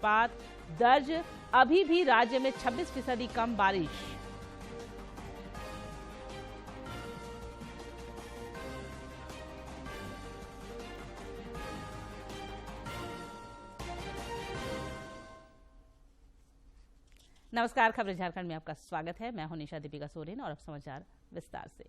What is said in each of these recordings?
वज्रपात दर्ज, अभी भी राज्य में 26% कम बारिश। नमस्कार, खबरें झारखंड में आपका स्वागत है। मैं हूं निशा दीपिका सोरेन और अब समाचार विस्तार से।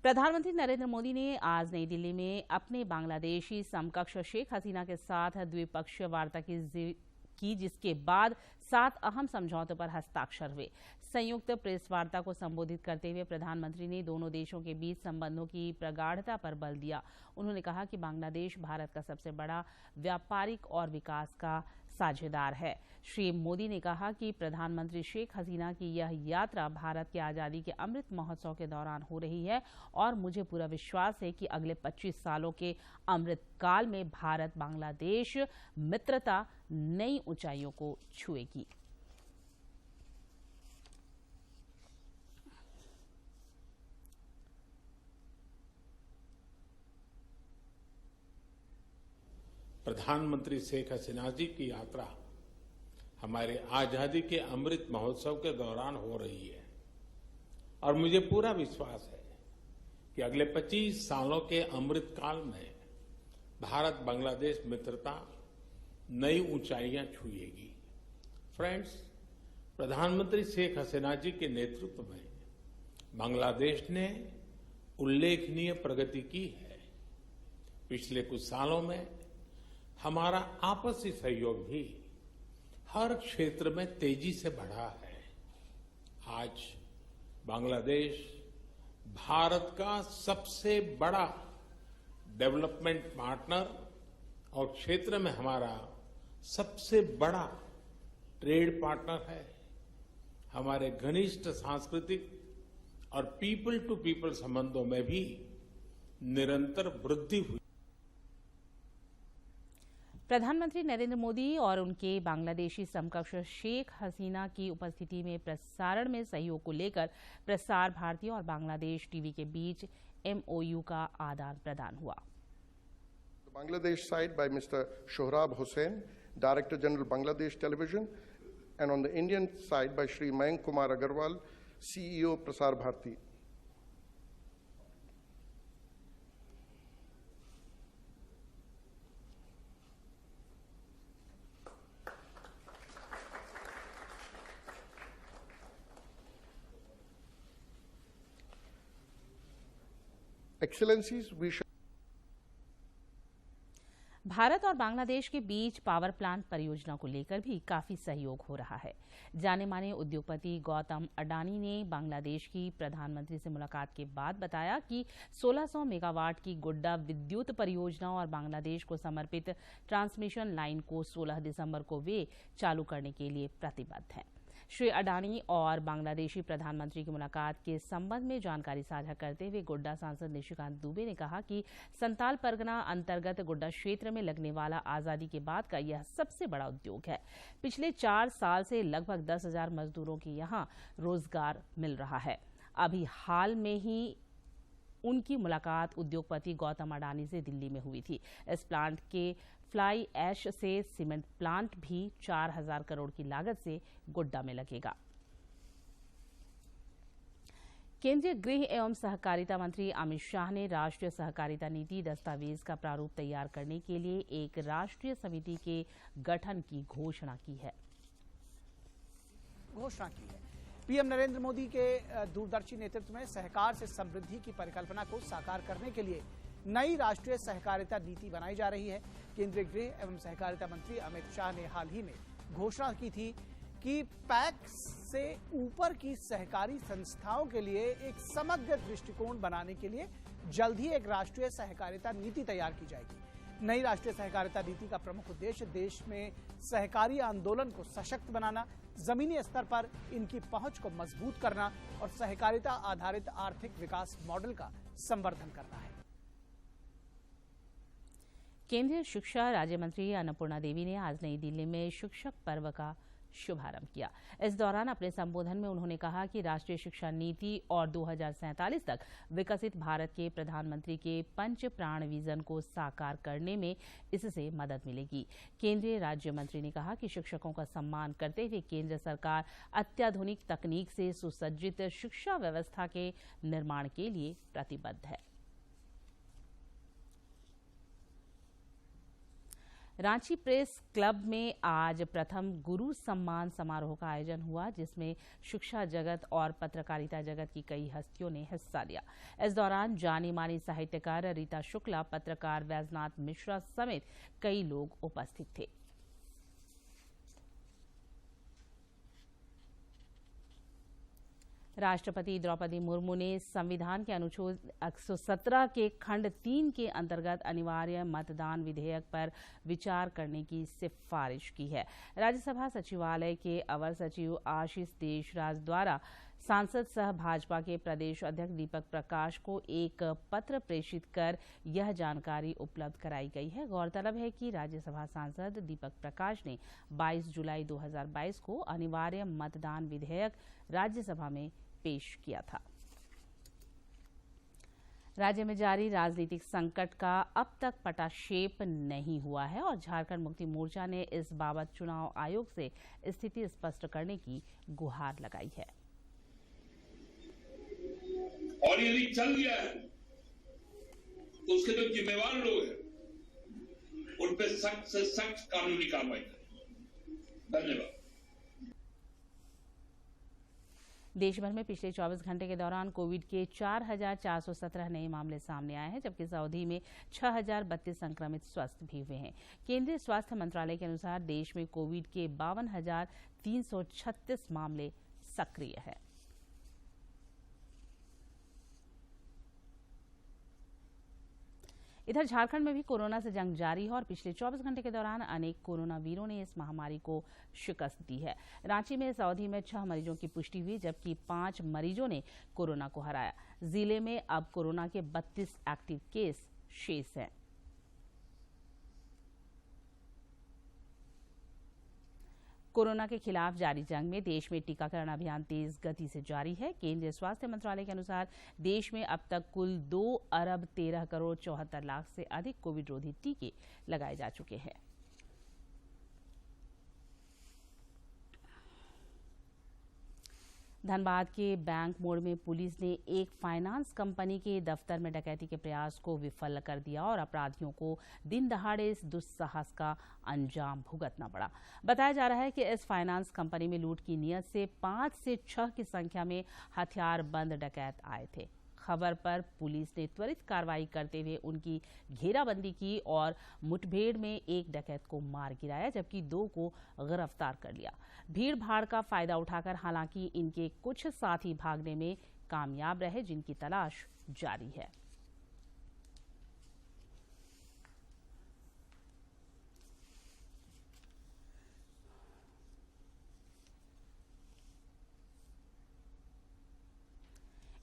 प्रधानमंत्री नरेंद्र मोदी ने आज नई दिल्ली में अपने बांग्लादेशी समकक्ष शेख हसीना के साथ द्विपक्षीय वार्ता की, जिसके बाद 7 अहम समझौतों पर हस्ताक्षर हुए। संयुक्त प्रेस वार्ता को संबोधित करते हुए प्रधानमंत्री ने दोनों देशों के बीच संबंधों की प्रगाढ़ता पर बल दिया। उन्होंने कहा कि बांग्लादेश भारत का सबसे बड़ा व्यापारिक और विकास का साझेदार है। श्री मोदी ने कहा कि प्रधानमंत्री शेख हसीना की यह यात्रा भारत की आजादी के अमृत महोत्सव के दौरान हो रही है और मुझे पूरा विश्वास है कि अगले 25 सालों के अमृत काल में भारत बांग्लादेश मित्रता नई ऊंचाइयों को छुएगी। प्रधानमंत्री शेख हसीना जी की यात्रा हमारे आजादी के अमृत महोत्सव के दौरान हो रही है और मुझे पूरा विश्वास है कि अगले 25 सालों के अमृत काल में भारत बांग्लादेश मित्रता नई ऊंचाइयां छुएगी। फ्रेंड्स, प्रधानमंत्री शेख हसीना जी के नेतृत्व में बांग्लादेश ने उल्लेखनीय प्रगति की है। पिछले कुछ सालों में हमारा आपसी सहयोग भी हर क्षेत्र में तेजी से बढ़ा है। आज बांग्लादेश भारत का सबसे बड़ा डेवलपमेंट पार्टनर और क्षेत्र में हमारा सबसे बड़ा ट्रेड पार्टनर है। हमारे घनिष्ठ सांस्कृतिक और पीपल टू पीपल संबंधों में भी निरंतर वृद्धि हुई। प्रधानमंत्री नरेंद्र मोदी और उनके बांग्लादेशी समकक्ष शेख हसीना की उपस्थिति में प्रसारण में सहयोग को लेकर प्रसार भारती और बांग्लादेश टीवी के बीच MOU का आदान प्रदान हुआ। Bangladesh side by Mr. Shohrab Hossain, Director General Bangladesh Television, and on the Indian side by Shri Mayank Kumar Agarwal, CEO Prasar Bharati. Excellencies, we shall Bharat और बांग्लादेश के बीच पावर प्लांट परियोजना को लेकर भी काफी सहयोग हो रहा है। जाने माने उद्योगपति गौतम अडानी ने बांग्लादेश की प्रधानमंत्री से मुलाकात के बाद बताया कि 1600 मेगावाट की गुड्डा विद्युत परियोजना और बांग्लादेश को समर्पित ट्रांसमिशन लाइन को 16 दिसंबर को वे चालू करने के लिए प्रतिबद्ध हैं। श्री अडानी और बांग्लादेशी प्रधानमंत्री की मुलाकात के संबंध में जानकारी साझा करते हुए गोड्डा सांसद निशिकांत दुबे ने कहा कि संताल परगना अंतर्गत गोड्डा क्षेत्र में लगने वाला आजादी के बाद का यह सबसे बड़ा उद्योग है। पिछले 4 साल से लगभग 10,000 मजदूरों के यहां रोजगार मिल रहा है। अभी हाल में ही उनकी मुलाकात उद्योगपति गौतम अडानी से दिल्ली में हुई थी। इस प्लांट के फ्लाई ऐश से सीमेंट प्लांट भी 4,000 करोड़ की लागत से गोड्डा में लगेगा। केंद्रीय गृह एवं सहकारिता मंत्री अमित शाह ने राष्ट्रीय सहकारिता नीति दस्तावेज का प्रारूप तैयार करने के लिए एक राष्ट्रीय समिति के गठन की घोषणा की है। पीएम नरेंद्र मोदी के दूरदर्शी नेतृत्व में सहकार से समृद्धि की परिकल्पना को साकार करने के लिए नई राष्ट्रीय सहकारिता नीति बनाई जा रही है। केंद्रीय गृह एवं सहकारिता मंत्री अमित शाह ने हाल ही में घोषणा की थी कि पैक्स से ऊपर की सहकारी संस्थाओं के लिए एक समग्र दृष्टिकोण बनाने के लिए जल्द ही एक राष्ट्रीय सहकारिता नीति तैयार की जाएगी। नई राष्ट्रीय सहकारिता नीति का प्रमुख उद्देश्य देश में सहकारी आंदोलन को सशक्त बनाना, जमीनी स्तर पर इनकी पहुंच को मजबूत करना और सहकारिता आधारित आर्थिक विकास मॉडल का संवर्धन करना है। केंद्रीय शिक्षा राज्य मंत्री अन्नपूर्णा देवी ने आज नई दिल्ली में शिक्षक पर्व का शुभारंभ किया। इस दौरान अपने संबोधन में उन्होंने कहा कि राष्ट्रीय शिक्षा नीति और 2047 तक विकसित भारत के प्रधानमंत्री के पंच प्राण विजन को साकार करने में इससे मदद मिलेगी। केंद्रीय राज्य मंत्री ने कहा कि शिक्षकों का सम्मान करते हुए केंद्र सरकार अत्याधुनिक तकनीक से सुसज्जित शिक्षा व्यवस्था के निर्माण के लिए प्रतिबद्ध है। रांची प्रेस क्लब में आज प्रथम गुरु सम्मान समारोह का आयोजन हुआ, जिसमें शिक्षा जगत और पत्रकारिता जगत की कई हस्तियों ने हिस्सा लिया। इस दौरान जानी मानी साहित्यकार रीता शुक्ला, पत्रकार वैजनाथ मिश्रा समेत कई लोग उपस्थित थे। राष्ट्रपति द्रौपदी मुर्मू ने संविधान के अनुच्छेद 117 के खंड 3 के अंतर्गत अनिवार्य मतदान विधेयक पर विचार करने की सिफारिश की है। राज्यसभा सचिवालय के अवर सचिव आशीष देशराज द्वारा सांसद सह भाजपा के प्रदेश अध्यक्ष दीपक प्रकाश को एक पत्र प्रेषित कर यह जानकारी उपलब्ध कराई गई है। गौरतलब है कि राज्यसभा सांसद दीपक प्रकाश ने 22 जुलाई 2022 को अनिवार्य मतदान विधेयक राज्यसभा में पेश किया था। राज्य में जारी राजनीतिक संकट का अब तक पटाक्षेप नहीं हुआ है और झारखंड मुक्ति मोर्चा ने इस बाबत चुनाव आयोग से स्थिति स्पष्ट करने की गुहार लगाई है। और यदि चल गया है तो उसके जो जिम्मेवार लोग हैं उन पर सख्त से सख्त कानूनी कार्रवाई करें। धन्यवाद। देश भर में पिछले 24 घंटे के दौरान कोविड के 4,417 नए मामले सामने आए हैं, जबकि इस अवधि में 6,032 संक्रमित स्वस्थ भी हुए हैं। केंद्रीय स्वास्थ्य मंत्रालय के अनुसार देश में कोविड के 52,336 मामले सक्रिय हैं। इधर झारखंड में भी कोरोना से जंग जारी है और पिछले 24 घंटे के दौरान अनेक कोरोना वीरों ने इस महामारी को शिकस्त दी है। रांची में इस अवधि में 6 मरीजों की पुष्टि हुई, जबकि 5 मरीजों ने कोरोना को हराया। जिले में अब कोरोना के 32 एक्टिव केस शेष हैं। कोरोना के खिलाफ जारी जंग में देश में टीकाकरण अभियान तेज गति से जारी है। केंद्रीय स्वास्थ्य मंत्रालय के अनुसार देश में अब तक कुल 2,13,74,00,000 से अधिक कोविड रोधी टीके लगाए जा चुके हैं। धनबाद के बैंक मोड़ में पुलिस ने एक फाइनेंस कंपनी के दफ्तर में डकैती के प्रयास को विफल कर दिया और अपराधियों को दिन दहाड़े इस दुस्साहस का अंजाम भुगतना पड़ा। बताया जा रहा है कि इस फाइनेंस कंपनी में लूट की नीयत से 5 से 6 की संख्या में हथियारबंद डकैत आए थे। खबर पर पुलिस ने त्वरित कार्रवाई करते हुए उनकी घेराबंदी की और मुठभेड़ में एक डकैत को मार गिराया, जबकि 2 को गिरफ्तार कर लिया। भीड़ भाड़ का फायदा उठाकर हालांकि इनके कुछ साथी भागने में कामयाब रहे, जिनकी तलाश जारी है।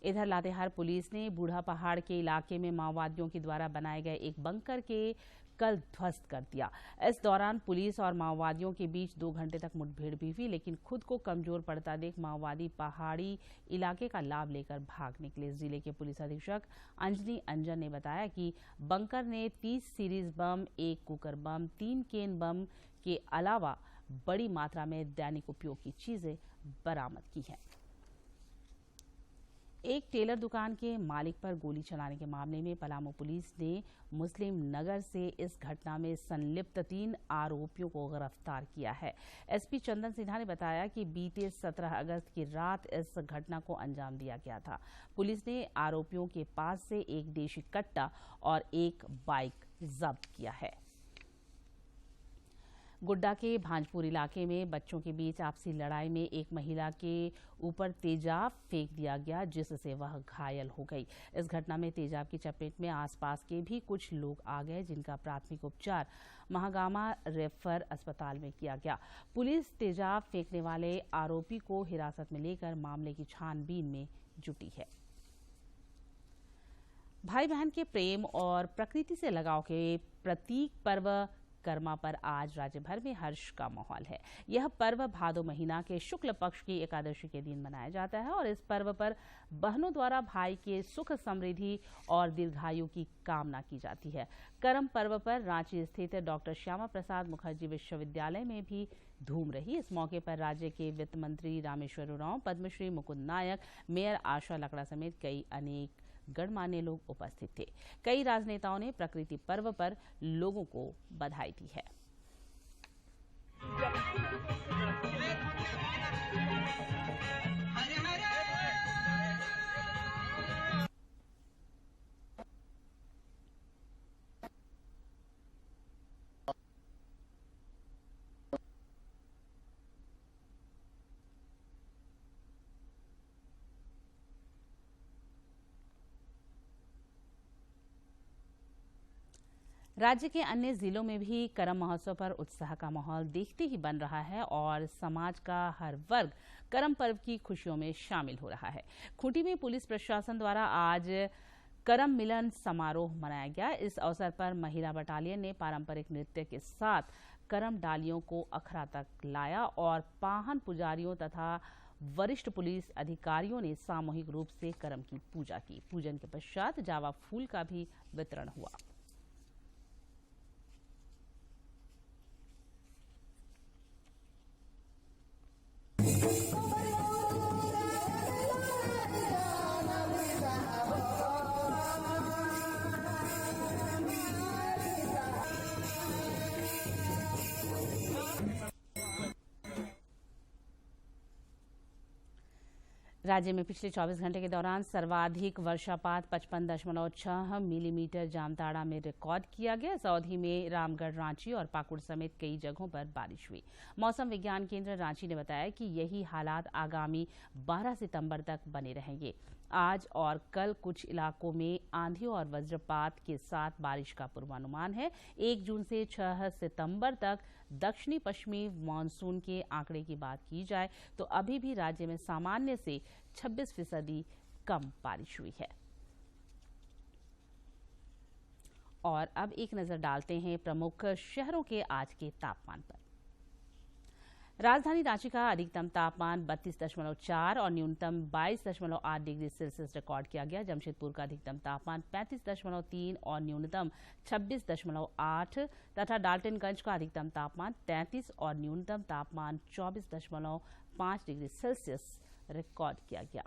इधर लातेहार पुलिस ने बूढ़ा पहाड़ के इलाके में माओवादियों के द्वारा बनाए गए एक बंकर के कल ध्वस्त कर दिया। इस दौरान पुलिस और माओवादियों के बीच 2 घंटे तक मुठभेड़ भी हुई, लेकिन खुद को कमजोर पड़ता देख माओवादी पहाड़ी इलाके का लाभ लेकर भाग निकले। जिले के पुलिस अधीक्षक अंजनी अंजन ने बताया कि बंकर ने 30 सीरीज बम, 1 कुकर बम, 3 केन बम के अलावा बड़ी मात्रा में दैनिक उपयोग की चीजें बरामद की हैं। एक टेलर दुकान के मालिक पर गोली चलाने के मामले में पलामू पुलिस ने मुस्लिम नगर से इस घटना में संलिप्त 3 आरोपियों को गिरफ्तार किया है। एसपी चंदन सिन्हा ने बताया कि बीते 17 अगस्त की रात इस घटना को अंजाम दिया गया था। पुलिस ने आरोपियों के पास से एक देशी कट्टा और एक बाइक जब्त किया है। गुड्डा के भांजपुर इलाके में बच्चों के बीच आपसी लड़ाई में एक महिला के ऊपर तेजाब फेंक दिया गया, जिससे वह घायल हो गई। इस घटना में तेजाब की चपेट में आसपास के भी कुछ लोग आ गए, जिनका प्राथमिक उपचार महागामा रेफर अस्पताल में किया गया। पुलिस तेजाब फेंकने वाले आरोपी को हिरासत में लेकर मामले की छानबीन में जुटी है। भाई बहन के प्रेम और प्रकृति से लगाव के प्रतीक पर्व विश्वकर्मा पर आज राज्य भर में हर्ष का माहौल है। यह पर्व भादो महीना के शुक्ल पक्ष की एकादशी के दिन मनाया जाता है और इस पर्व पर बहनों द्वारा भाई के सुख समृद्धि और दीर्घायु की कामना की जाती है। करम पर्व पर रांची स्थित डॉक्टर श्यामा प्रसाद मुखर्जी विश्वविद्यालय में भी धूम रही। इस मौके पर राज्य के वित्त मंत्री रामेश्वर उरांव, पद्मश्री मुकुंद नायक, मेयर आशा लकड़ा समेत कई अनेक गणमान्य लोग उपस्थित थे। कई राजनेताओं ने प्रकृति पर्व पर लोगों को बधाई दी है। राज्य के अन्य जिलों में भी करम महोत्सव पर उत्साह का माहौल देखते ही बन रहा है और समाज का हर वर्ग करम पर्व की खुशियों में शामिल हो रहा है। खूंटी में पुलिस प्रशासन द्वारा आज करम मिलन समारोह मनाया गया। इस अवसर पर महिला बटालियन ने पारंपरिक नृत्य के साथ करम डालियों को अखड़ा तक लाया और पाहन पुजारियों तथा वरिष्ठ पुलिस अधिकारियों ने सामूहिक रूप से करम की पूजा की। पूजन के पश्चात जावा फूल का भी वितरण हुआ। राज्य में पिछले 24 घंटे के दौरान सर्वाधिक वर्षापात 55.6 मिलीमीटर जामताड़ा में रिकॉर्ड किया गया। इस अवधि में रामगढ़, रांची और पाकुड़ समेत कई जगहों पर बारिश हुई। मौसम विज्ञान केंद्र रांची ने बताया कि यही हालात आगामी 12 सितंबर तक बने रहेंगे। आज और कल कुछ इलाकों में आंधी और वज्रपात के साथ बारिश का पूर्वानुमान है। 1 जून से 6 सितंबर तक दक्षिणी पश्चिमी मानसून के आंकड़े की बात की जाए तो अभी भी राज्य में सामान्य से 26% कम बारिश हुई है। और अब एक नजर डालते हैं प्रमुख शहरों के आज के तापमान पर। राजधानी रांची का अधिकतम तापमान 32.4 और न्यूनतम 22.8 डिग्री सेल्सियस रिकॉर्ड किया गया। जमशेदपुर का अधिकतम तापमान 35.3 और न्यूनतम 26.8 तथा डाल्टनगंज का अधिकतम तापमान 33 और न्यूनतम तापमान 24.5 डिग्री सेल्सियस रिकॉर्ड किया गया।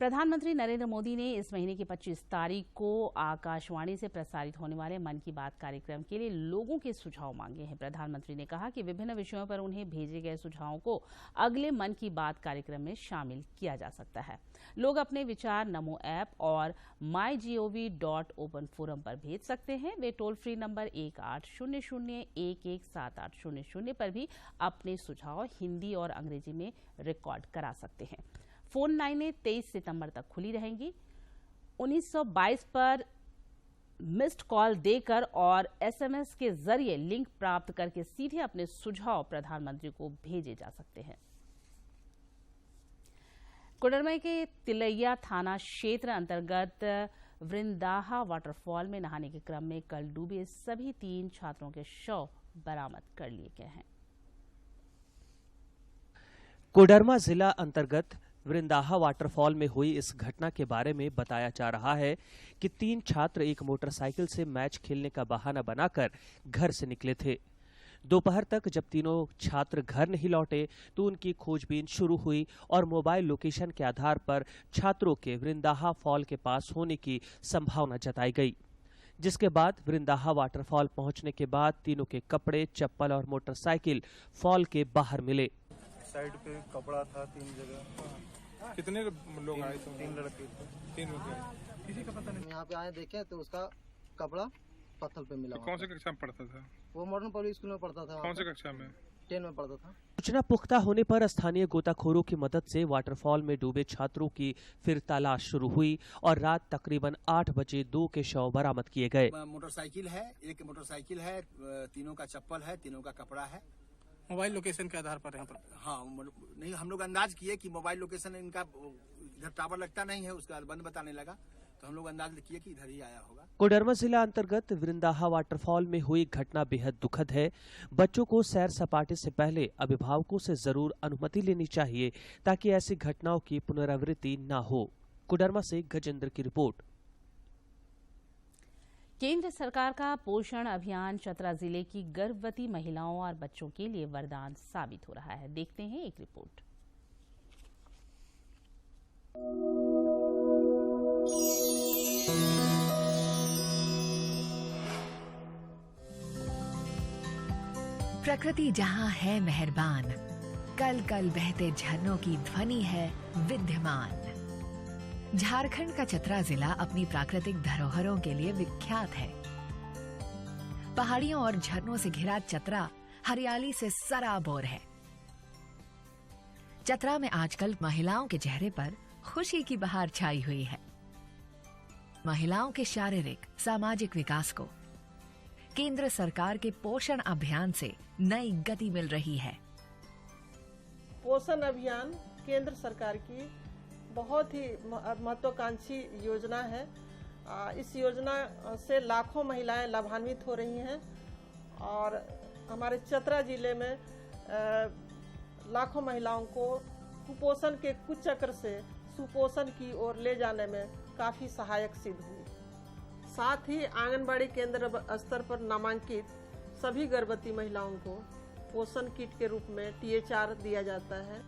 प्रधानमंत्री नरेंद्र मोदी ने इस महीने की 25 तारीख को आकाशवाणी से प्रसारित होने वाले मन की बात कार्यक्रम के लिए लोगों के सुझाव मांगे हैं। प्रधानमंत्री ने कहा कि विभिन्न विषयों पर उन्हें भेजे गए सुझावों को अगले मन की बात कार्यक्रम में शामिल किया जा सकता है। लोग अपने विचार नमो ऐप और mygov.open फोरम पर भेज सकते हैं। वे टोल फ्री नंबर 1800-117800 पर भी अपने सुझाव हिंदी और अंग्रेजी में रिकॉर्ड करा सकते हैं। फोन लाइनें 23 सितंबर तक खुली रहेंगी। 1922 पर मिस्ड कॉल देकर और एसएमएस के जरिए लिंक प्राप्त करके सीधे अपने सुझाव प्रधानमंत्री को भेजे जा सकते हैं। कोडरमा के तिलैया थाना क्षेत्र अंतर्गत वृंदाहा वाटरफॉल में नहाने के क्रम में कल डूबे सभी 3 छात्रों के शव बरामद कर लिए गए हैं। कोडरमा जिला अंतर्गत वृंदाहा वाटरफॉल में हुई इस घटना के बारे में बताया जा रहा है कि 3 छात्र एक मोटरसाइकिल से मैच खेलने का बहाना बनाकर घर से निकले थे। दोपहर तक जब तीनों छात्र घर नहीं लौटे तो उनकी खोजबीन शुरू हुई और मोबाइल लोकेशन के आधार पर छात्रों के वृंदाहा फॉल के पास होने की संभावना जताई गई। जिसके बाद वृंदाहा वाटरफॉल पहुंचने के बाद तीनों के कपड़े, चप्पल और मोटरसाइकिल फॉल के बाहर मिले। साइड पे कपड़ा था 3 जगह। कितने लोग आए थे? 3 लड़के थे। 3 लोग आए। किसी का पता नहीं। यहाँ पे आए देखे तो उसका कपड़ा पत्थर पे मिला। कौन से कक्षा में पढ़ता था? वो मॉडर्न पब्लिक स्कूल में पढ़ता था। कौन से कक्षा में? 10 में पढ़ता था। सूचना पुख्ता होने पर स्थानीय गोताखोरों की मदद से वाटरफॉल में डूबे छात्रों की फिर तलाश शुरू हुई और रात तकरीबन 8 बजे 2 के शव बरामद किए गए। मोटरसाइकिल है, एक मोटरसाइकिल है, तीनों का चप्पल है, तीनों का कपड़ा है। मोबाइल लोकेशन के आधार पर यहाँ पर? हाँ, नहीं, हम लोग अंदाज किए कि मोबाइल लोकेशन इनका इधर टावर लगता नहीं है, उसके बाद बंद बताने लगा। तो हम लोग अंदाज किए कि इधर ही आया होगा। कोडरमा जिला अंतर्गत वृंदाहा वाटरफॉल में हुई घटना बेहद दुखद है। बच्चों को सैर सपाटे से पहले अभिभावकों से जरूर अनुमति लेनी चाहिए ताकि ऐसी घटनाओं की पुनरावृत्ति न हो। कोडरमा से गजेंद्र की रिपोर्ट। केंद्र सरकार का पोषण अभियान चतरा जिले की गर्भवती महिलाओं और बच्चों के लिए वरदान साबित हो रहा है। देखते हैं एक रिपोर्ट। प्रकृति जहां है मेहरबान, कल कल बहते झरनों की ध्वनि है विद्यमान। झारखंड का चतरा जिला अपनी प्राकृतिक धरोहरों के लिए विख्यात है। पहाड़ियों और झरनों से घिरा चतरा हरियाली से सराबोर है। चतरा में आजकल महिलाओं के चेहरे पर खुशी की बहार छाई हुई है। महिलाओं के शारीरिक सामाजिक विकास को केंद्र महत्वाकांक्षी के पोषण अभियान से नई गति मिल रही है। पोषण अभियान केंद्र सरकार की बहुत ही महत्वाकांक्षी योजना है। इस योजना से लाखों महिलाएं लाभान्वित हो रही हैं और हमारे चतरा जिले में लाखों महिलाओं को कुपोषण के कुचक्र से सुपोषण की ओर ले जाने में काफी सहायक सिद्ध हुई। साथ ही आंगनबाड़ी केंद्र स्तर पर नामांकित सभी गर्भवती महिलाओं को पोषण किट के रूप में THR दिया जाता है।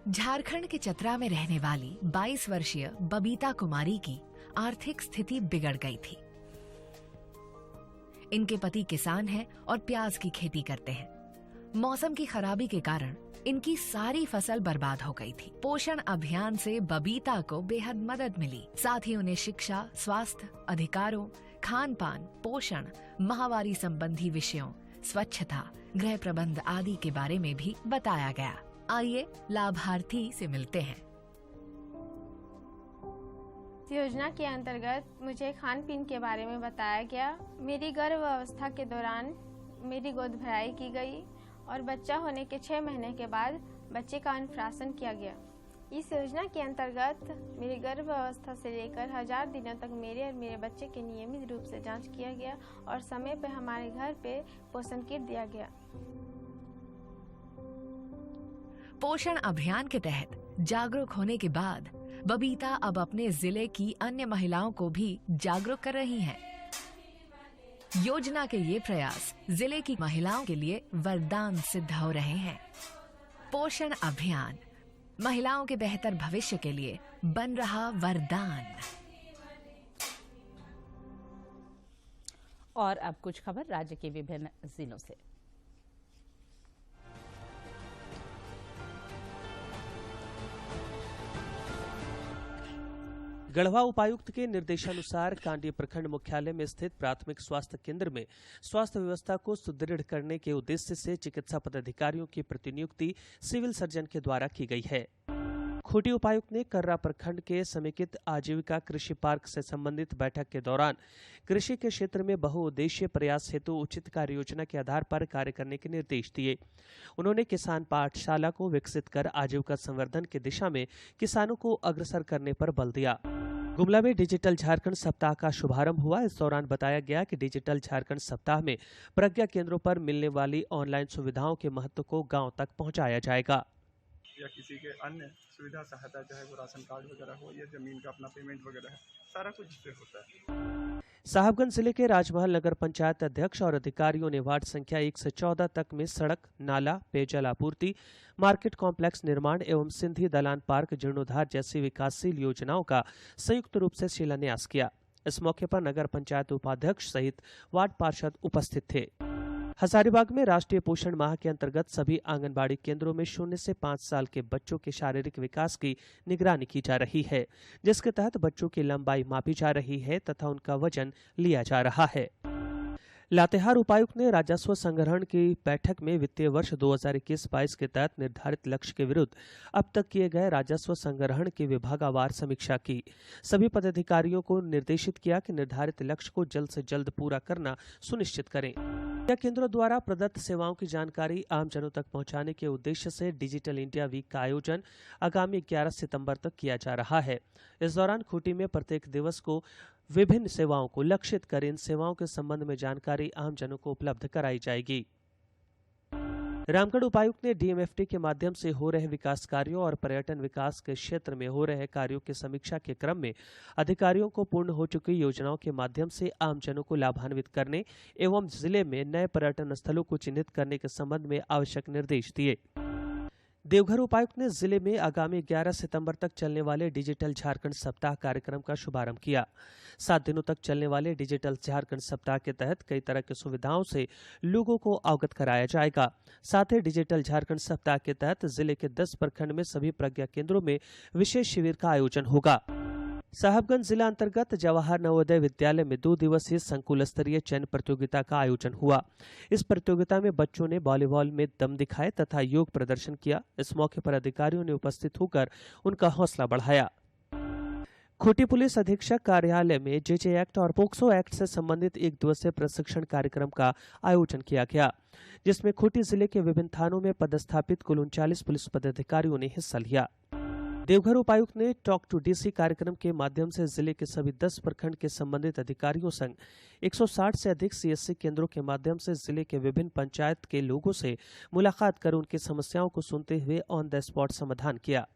झारखंड के चतरा में रहने वाली 22 वर्षीय बबीता कुमारी की आर्थिक स्थिति बिगड़ गई थी। इनके पति किसान हैं और प्याज की खेती करते हैं। मौसम की खराबी के कारण इनकी सारी फसल बर्बाद हो गई थी। पोषण अभियान से बबीता को बेहद मदद मिली। साथ ही उन्हें शिक्षा, स्वास्थ्य, अधिकारों, खान पान, पोषण, माहवारी संबंधी विषयों, स्वच्छता, गृह प्रबंध आदि के बारे में भी बताया गया। आइए लाभार्थी से मिलते हैं। योजना के अंतर्गत मुझे खान पीन के बारे में बताया गया। मेरी गर्भ अवस्था के दौरान मेरी गोद भराई की गई और बच्चा होने के 6 महीने के बाद बच्चे का अन्नप्राशन किया गया। इस योजना के अंतर्गत मेरी गर्भ अवस्था से लेकर 1000 दिनों तक मेरे और मेरे बच्चे के नियमित रूप से जांच किया गया और समय पर हमारे घर पे पोषण किट दिया गया। पोषण अभियान के तहत जागरूक होने के बाद बबीता अब अपने जिले की अन्य महिलाओं को भी जागरूक कर रही हैं। योजना के ये प्रयास जिले की महिलाओं के लिए वरदान सिद्ध हो रहे हैं। पोषण अभियान महिलाओं के बेहतर भविष्य के लिए बन रहा वरदान। और अब कुछ खबर राज्य के विभिन्न जिलों से। गढ़वा उपायुक्त के निर्देशानुसार कांडी प्रखंड मुख्यालय में स्थित प्राथमिक स्वास्थ्य केंद्र में स्वास्थ्य व्यवस्था को सुदृढ़ करने के उद्देश्य से चिकित्सा पदाधिकारियों की प्रतिनियुक्ति सिविल सर्जन के द्वारा की गई है। खूंटी उपायुक्त ने कर्रा प्रखंड के समेकित आजीविका कृषि पार्क से संबंधित बैठक के दौरान कृषि के क्षेत्र में बहुउद्देशीय प्रयास हेतु उचित कार्य योजना के आधार पर कार्य करने के निर्देश दिए। उन्होंने किसान पाठशाला को विकसित कर आजीविका संवर्धन की दिशा में किसानों को अग्रसर करने पर बल दिया। गुमला में डिजिटल झारखंड सप्ताह का शुभारंभ हुआ। इस दौरान बताया गया कि डिजिटल झारखंड सप्ताह में प्रज्ञा केंद्रों पर मिलने वाली ऑनलाइन सुविधाओं के महत्व को गांव तक पहुंचाया जाएगा। या किसी के अन्य सुविधा सहायता, चाहे वो राशन कार्ड वगैरह हो या जमीन का अपना पेमेंट वगैरह है, सारा कुछ इससे होता है। साहबगंज जिले के राजमहल नगर पंचायत अध्यक्ष और अधिकारियों ने वार्ड संख्या 1 से 14 तक में सड़क, नाला, पेयजल आपूर्ति, मार्केट कॉम्प्लेक्स निर्माण एवं सिंधी दलान पार्क जीर्णोद्धार जैसी विकासशील योजनाओं का संयुक्त रूप से शिलान्यास किया। इस मौके पर नगर पंचायत उपाध्यक्ष सहित वार्ड पार्षद उपस्थित थे। हजारीबाग में राष्ट्रीय पोषण माह के अंतर्गत सभी आंगनबाड़ी केंद्रों में 0 से 5 साल के बच्चों के शारीरिक विकास की निगरानी की जा रही है, जिसके तहत बच्चों की लंबाई मापी जा रही है तथा उनका वजन लिया जा रहा है। लातेहार उपायुक्त ने राजस्व संग्रहण की बैठक में वित्तीय वर्ष 2021-22 के तहत निर्धारित लक्ष्य के विरुद्ध अब तक किए गए राजस्व संग्रहण की विभागवार समीक्षा की। सभी पदाधिकारियों को निर्देशित किया कि निर्धारित लक्ष्य को जल्द से जल्द पूरा करना सुनिश्चित करें। केंद्रों द्वारा प्रदत्त सेवाओं की जानकारी आम जनों तक पहुंचाने के उद्देश्य से डिजिटल इंडिया वीक का आयोजन आगामी 11 सितंबर तक किया जा रहा है। इस दौरान खूंटी में प्रत्येक दिवस को विभिन्न सेवाओं को लक्षित कर इन सेवाओं के संबंध में जानकारी आम जनों को उपलब्ध कराई जाएगी। रामगढ़ उपायुक्त ने डीएमएफटी के माध्यम से हो रहे विकास कार्यों और पर्यटन विकास के क्षेत्र में हो रहे कार्यों की समीक्षा के क्रम में अधिकारियों को पूर्ण हो चुकी योजनाओं के माध्यम से आम जनों को लाभान्वित करने एवं जिले में नए पर्यटन स्थलों को चिन्हित करने के संबंध में आवश्यक निर्देश दिए। देवघर उपायुक्त ने जिले में आगामी 11 सितंबर तक चलने वाले डिजिटल झारखंड सप्ताह कार्यक्रम का शुभारंभ किया। 7 दिनों तक चलने वाले डिजिटल झारखंड सप्ताह के तहत कई तरह की सुविधाओं से लोगों को अवगत कराया जाएगा। साथ ही डिजिटल झारखंड सप्ताह के तहत जिले के 10 प्रखंड में सभी प्रज्ञा केंद्रों में विशेष शिविर का आयोजन होगा। साहबगंज जिला अंतर्गत जवाहर नवोदय विद्यालय में 2 दिवसीय संकुल स्तरीय चयन प्रतियोगिता का आयोजन हुआ। इस प्रतियोगिता में बच्चों ने वॉलीबॉल में दम दिखाए तथा योग प्रदर्शन किया। इस मौके पर अधिकारियों ने उपस्थित होकर उनका हौसला बढ़ाया। खूंटी पुलिस अधीक्षक कार्यालय में जेजे एक्ट और पोक्सो एक्ट से संबंधित 1 दिवसीय प्रशिक्षण कार्यक्रम का आयोजन किया गया, जिसमें खूंटी जिले के विभिन्न थानों में पदस्थापित कुल 39 पुलिस पदाधिकारियों ने हिस्सा लिया। देवघर उपायुक्त ने टॉक टू डीसी कार्यक्रम के माध्यम से जिले के सभी 10 प्रखंड के संबंधित अधिकारियों संग 160 से अधिक सीएससी केंद्रों के माध्यम से जिले के विभिन्न पंचायत के लोगों से मुलाकात कर उनकी समस्याओं को सुनते हुए ऑन द स्पॉट समाधान किया।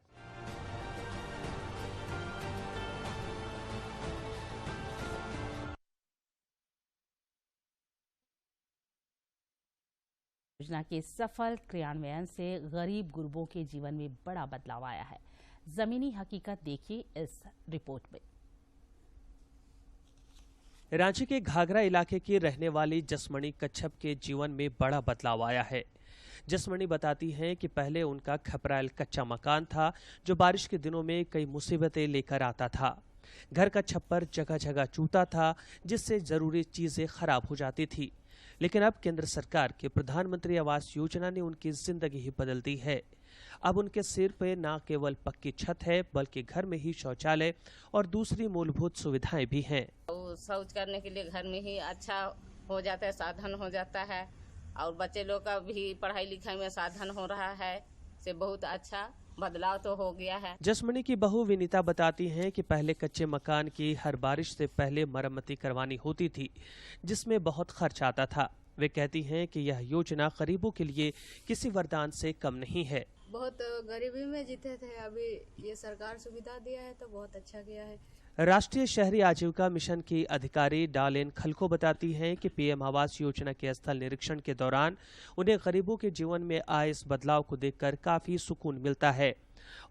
योजना के सफल क्रियान्वयन से गरीब गुरबों के जीवन में बड़ा बदलाव आया है। जमीनी हकीकत देखिए इस रिपोर्ट में। रांची के घाघरा इलाके की रहने वाली जसमणि कच्छप के जीवन में बड़ा बदलाव आया है। जसमणि बताती हैं कि पहले उनका खपराइल कच्चा मकान था जो बारिश के दिनों में कई मुसीबतें लेकर आता था। घर का छप्पर जगह जगह चूता था, जिससे जरूरी चीजें खराब हो जाती थी। लेकिन अब केंद्र सरकार के प्रधानमंत्री आवास योजना ने उनकी जिंदगी ही बदल दी है। अब उनके सिर पे न केवल पक्की छत है, बल्कि घर में ही शौचालय और दूसरी मूलभूत सुविधाएं भी हैं। शौच करने के लिए घर में ही अच्छा हो जाता है, साधन हो जाता है, और बच्चे लोग का भी पढ़ाई लिखाई में साधन हो रहा है। से बहुत अच्छा बदलाव तो हो गया है। जसमणि की बहू विनीता बताती हैं कि पहले कच्चे मकान की हर बारिश से पहले मरम्मती करवानी होती थी, जिसमें बहुत खर्च आता था। वे कहती हैं कि यह योजना गरीबों के लिए किसी वरदान से कम नहीं है। बहुत गरीबी में जीते थे, अभी ये सरकार सुविधा दिया है तो बहुत अच्छा किया है। राष्ट्रीय शहरी आजीविका मिशन की अधिकारी डालेन खलको बताती हैं कि पीएम आवास योजना के स्थल निरीक्षण के दौरान उन्हें गरीबों के जीवन में आए इस बदलाव को देखकर काफी सुकून मिलता है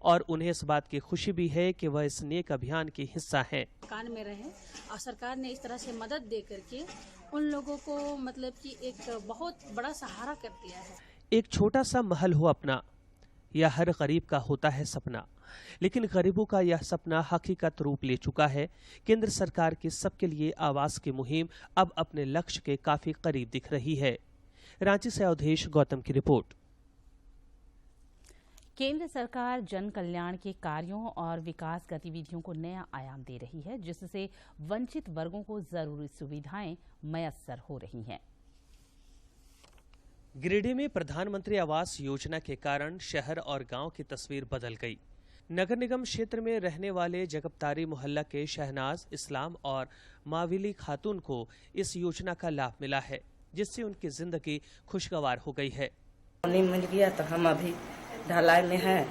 और उन्हें इस बात की खुशी भी है कि वह इस नेक अभियान की हिस्सा हैं। मकान में रहे और सरकार ने इस तरह से मदद दे करके उन लोगों को मतलब कि एक बहुत बड़ा सहारा कर दिया है। एक छोटा सा महल हो अपना, यह हर गरीब का होता है सपना, लेकिन गरीबों का यह सपना हकीकत रूप ले चुका है। केंद्र सरकार की सबके लिए आवास की मुहिम अब अपने लक्ष्य के काफी करीब दिख रही है। रांची से अवधेश गौतम की रिपोर्ट। केंद्र सरकार जन कल्याण के कार्यों और विकास गतिविधियों को नया आयाम दे रही है, जिससे वंचित वर्गों को जरूरी सुविधाएं मयस्सर हो रही हैं। गिरिडीह में प्रधानमंत्री आवास योजना के कारण शहर और गांव की तस्वीर बदल गई। नगर निगम क्षेत्र में रहने वाले जगबतारी मोहल्ला के शहनाज, इस्लाम और माविली खातून को इस योजना का लाभ मिला है, जिससे उनकी जिंदगी खुशगवार हो गई है। मिल गया तो हम अभी ढलाई में हैं,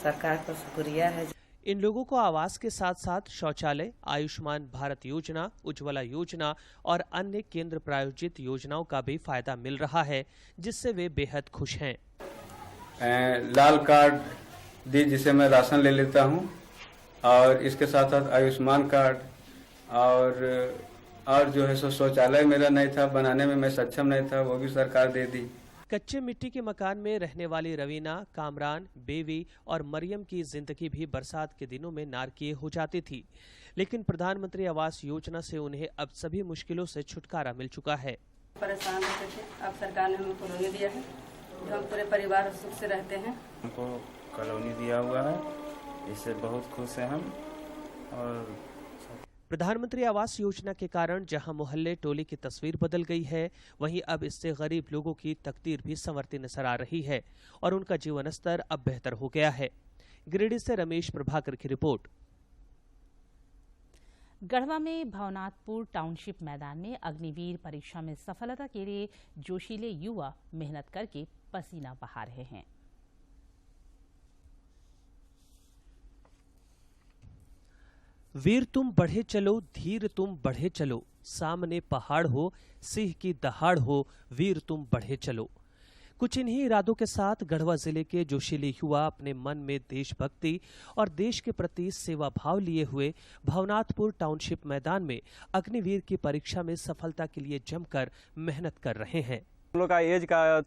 सरकार को शुक्रिया है। इन लोगों को आवास के साथ साथ शौचालय, आयुष्मान भारत योजना, उज्ज्वला योजना और अन्य केंद्र प्रायोजित योजनाओं का भी फायदा मिल रहा है, जिससे वे बेहद खुश हैं। लाल कार्ड दी जिसे मैं राशन ले लेता हूं, और इसके साथ साथ आयुष्मान कार्ड और जो है सो शौचालय मेरा नहीं था, बनाने में मैं सक्षम नहीं था, वो भी सरकार दे दी। कच्चे मिट्टी के मकान में रहने वाली रवीना, कामरान, बेवी और मरियम की जिंदगी भी बरसात के दिनों में नारकीय हो जाती थी, लेकिन प्रधानमंत्री आवास योजना से उन्हें अब सभी मुश्किलों से छुटकारा मिल चुका है। परेशान रहते थे, अब सरकार ने हमें कॉलोनी दिया है, हम पूरे परिवार सुख से रहते हैं। हमको कॉलोनी दिया हुआ है, इससे बहुत खुश हैं हम। और प्रधानमंत्री आवास योजना के कारण जहां मोहल्ले टोले की तस्वीर बदल गई है, वहीं अब इससे गरीब लोगों की तकदीर भी संवरती नजर आ रही है और उनका जीवन स्तर अब बेहतर हो गया है। गिरिडीह से रमेश प्रभाकर की रिपोर्ट। गढ़वा में भवनाथपुर टाउनशिप मैदान में अग्निवीर परीक्षा में सफलता के लिए जोशीले युवा मेहनत करके पसीना बहा रहे हैं। वीर तुम बढ़े चलो, धीर तुम बढ़े चलो, सामने पहाड़ हो, सिंह की दहाड़ हो, वीर तुम बढ़े चलो। कुछ इन्हीं इरादों के साथ गढ़वा जिले के जोशीले युवा अपने मन में देशभक्ति और देश के प्रति सेवा भाव लिए हुए भवनाथपुर टाउनशिप मैदान में अग्निवीर की परीक्षा में सफलता के लिए जमकर मेहनत कर रहे हैं। हम लोग का एज का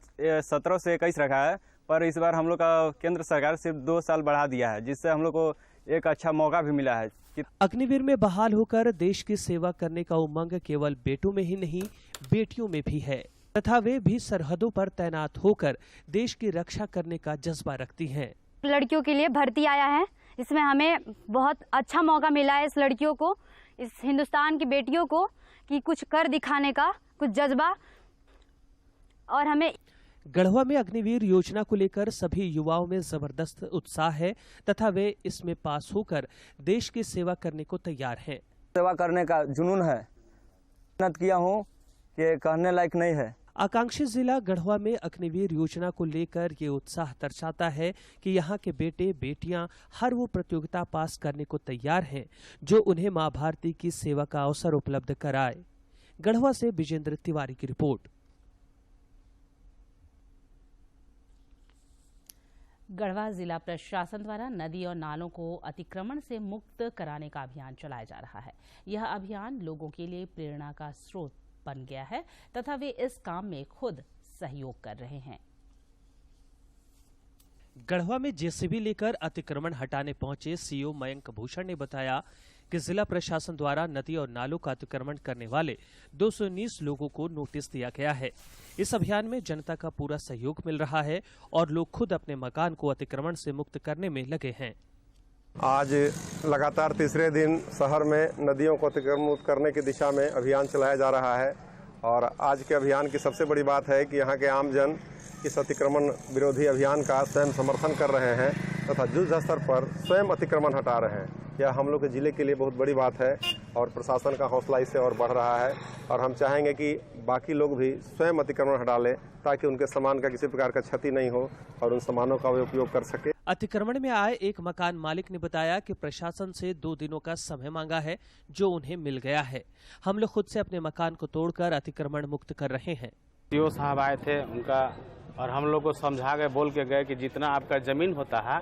17 से 21 रखा है, पर इस बार हम लोग का केंद्र सरकार सिर्फ 2 साल बढ़ा दिया है, जिससे हम लोग को एक अच्छा मौका भी मिला है। अग्निवीर में बहाल होकर देश की सेवा करने का उमंग केवल बेटों में ही नहीं, बेटियों में भी है तथा वे भी सरहदों पर तैनात होकर देश की रक्षा करने का जज्बा रखती हैं। लड़कियों के लिए भर्ती आया है, इसमें हमें बहुत अच्छा मौका मिला है। इस लड़कियों को, इस हिंदुस्तान की बेटियों को कि कुछ कर दिखाने का कुछ जज्बा, और हमें गढ़वा में अग्निवीर योजना को लेकर सभी युवाओं में जबरदस्त उत्साह है तथा वे इसमें पास होकर देश की सेवा करने को तैयार हैं। सेवा करने का जुनून है, मेहनत किया हूँ कि कहने लायक नहीं है। आकांक्षी जिला गढ़वा में अग्निवीर योजना को लेकर ये उत्साह दर्शाता है कि यहाँ के बेटे बेटियां हर वो प्रतियोगिता पास करने को तैयार हैं जो उन्हें मां भारती की सेवा का अवसर उपलब्ध कराए। गढ़वा से विजेंद्र तिवारी की रिपोर्ट। गढ़वा जिला प्रशासन द्वारा नदी और नालों को अतिक्रमण से मुक्त कराने का अभियान चलाया जा रहा है। यह अभियान लोगों के लिए प्रेरणा का स्रोत बन गया है तथा वे इस काम में खुद सहयोग कर रहे हैं। गढ़वा में जेसीबी लेकर अतिक्रमण हटाने पहुंचे सीओ मयंक भूषण ने बताया कि जिला प्रशासन द्वारा नदी और नालों का अतिक्रमण करने वाले 219 लोगों को नोटिस दिया गया है। इस अभियान में जनता का पूरा सहयोग मिल रहा है और लोग खुद अपने मकान को अतिक्रमण से मुक्त करने में लगे हैं। आज लगातार तीसरे दिन शहर में नदियों को अतिक्रमण मुक्त करने की दिशा में अभियान चलाया जा रहा है और आज के अभियान की सबसे बड़ी बात है कि यहाँ के आमजन इस अतिक्रमण विरोधी अभियान का स्वयं समर्थन कर रहे हैं तथा युद्ध स्तर पर स्वयं अतिक्रमण हटा रहे हैं। यह हम लोग के जिले के लिए बहुत बड़ी बात है और प्रशासन का हौसला इससे और बढ़ रहा है और हम चाहेंगे कि बाकी लोग भी स्वयं अतिक्रमण हटा लें ताकि उनके सामान का किसी प्रकार का क्षति नहीं हो और उन सामानों का वे उपयोग कर सके। अतिक्रमण में आए एक मकान मालिक ने बताया कि प्रशासन से 2 दिनों का समय मांगा है जो उन्हें मिल गया है। हम लोग खुद से अपने मकान को तोड़कर अतिक्रमण मुक्त कर रहे हैं। सीओ साहब आए थे उनका और हम लोग को समझा गए, बोल के गए कि जितना आपका जमीन होता है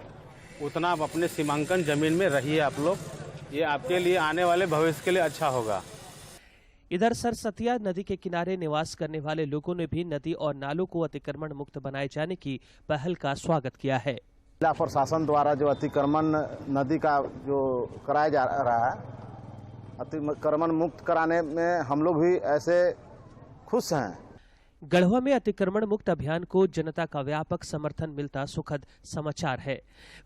उतना आप अपने सीमांकन जमीन में रहिए आप लोग, ये आपके लिए आने वाले भविष्य के लिए अच्छा होगा। इधर सरसतिया नदी के किनारे निवास करने वाले लोगों ने भी नदी और नालों को अतिक्रमण मुक्त बनाए जाने की पहल का स्वागत किया है। जिला प्रशासन द्वारा जो अतिक्रमण नदी का जो कराया जा रहा है, अतिक्रमण मुक्त कराने में हम लोग भी ऐसे खुश हैं। गढ़वा में अतिक्रमण मुक्त अभियान को जनता का व्यापक समर्थन मिलता सुखद समाचार है।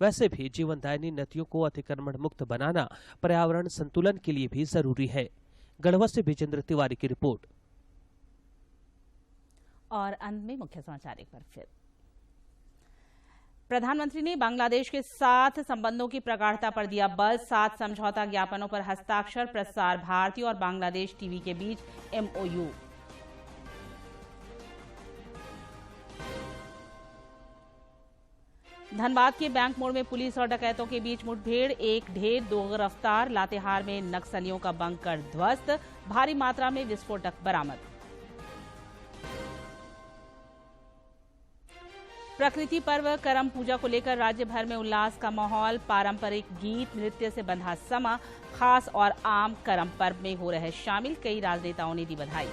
वैसे भी जीवनदायिनी नदियों को अतिक्रमण मुक्त बनाना पर्यावरण संतुलन के लिए भी जरूरी है। गढ़वा से विजेंद्र तिवारी की रिपोर्ट। और अंत में मुख्य समाचार एक बार फिर। प्रधानमंत्री ने बांग्लादेश के साथ संबंधों की प्रगाढ़ता पर दिया बल। 7 समझौता ज्ञापनों पर हस्ताक्षर। प्रसार भारती और बांग्लादेश टीवी के बीच MOU। धनबाद के बैंक मोड़ में पुलिस और डकैतों के बीच मुठभेड़। एक ढेर 2 गिरफ्तार। लातेहार में नक्सलियों का बंकर ध्वस्त। भारी मात्रा में विस्फोटक बरामद। प्रकृति पर्व करम पूजा को लेकर राज्य भर में उल्लास का माहौल। पारंपरिक गीत नृत्य से बंधा समा। खास और आम करम पर्व में हो रहे शामिल। कई राजनेताओं ने दी बधाई।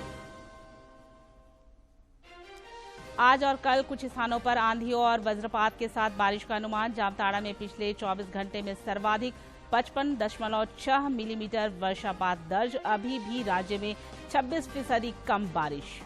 आज और कल कुछ स्थानों पर आंधियों और वज्रपात के साथ बारिश का अनुमान। जामताड़ा में पिछले 24 घंटे में सर्वाधिक 55.6 मिलीमीटर वर्षापात दर्ज। अभी भी राज्य में 26% कम बारिश।